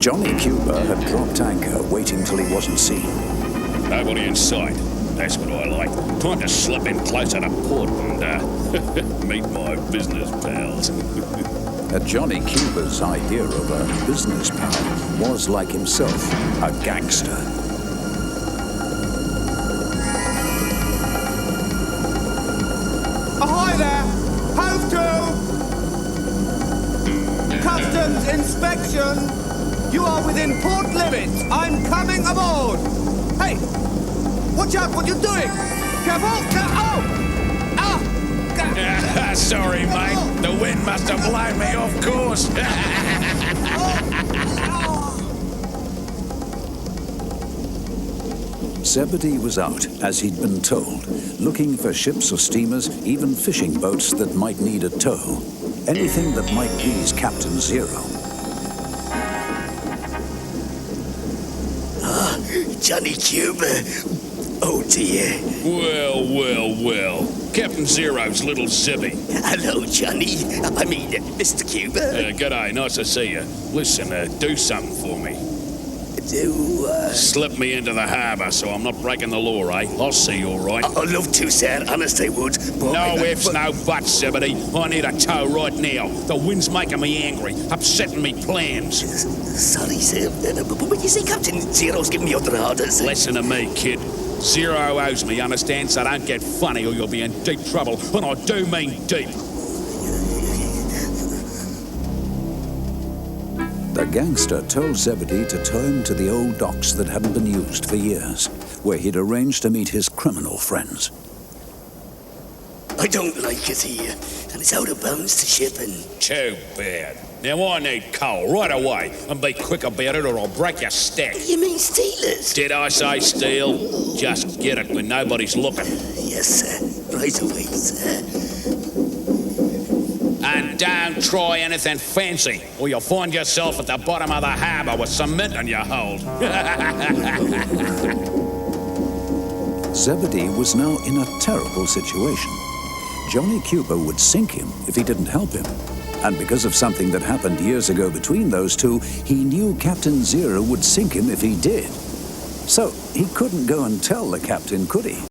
Johnny Cuba had dropped anchor, waiting till he wasn't seen. Nobody in sight. That's what I like. Time to slip in closer to port and meet my business pals. Johnny Cuba's idea of a business pal was, like himself, a gangster. Ahoy there! Hove to! Customs inspection! You are within port limits. I'm coming aboard. Hey, watch out what you're doing. Careful. Oh! Ah! Sorry, mate. The wind must have blown me off course. Zebedee was out, as he'd been told, looking for ships or steamers, even fishing boats that might need a tow. Anything that might please Captain Zero. Johnny Cuba. Oh dear. Well. Captain Zero's little Zibby. Hello, Johnny. I mean, Mr. Cuba. G'day, nice to see you. Listen, do something for me. Slip me into the harbour so I'm not breaking the law, eh? I'll see you all right. I'd love to, sir. Honest, I would. But No ifs, no buts, Zebedee. I need a tow right now. The wind's making me angry, upsetting me plans. Sorry, sir. But when you say Captain Zero's giving me other orders... Listen to me, kid. Zero owes me, understand? So don't get funny or you'll be in deep trouble. And I do mean deep. The gangster told Zebedee to tow him to the old docks that hadn't been used for years, where he'd arranged to meet his criminal friends. I don't like it here, and it's out of bounds to shipping. Too bad. Now I need coal right away, and be quick about it or I'll break your stack. You mean stealers? Did I say steal? Just get it when nobody's looking. Yes, sir. Right away, sir. And don't try anything fancy, or you'll find yourself at the bottom of the harbour with cement in your hold. Zebedee was now in a terrible situation. Johnny Cuba would sink him if he didn't help him. And because of something that happened years ago between those two, he knew Captain Zero would sink him if he did. So he couldn't go and tell the captain, could he?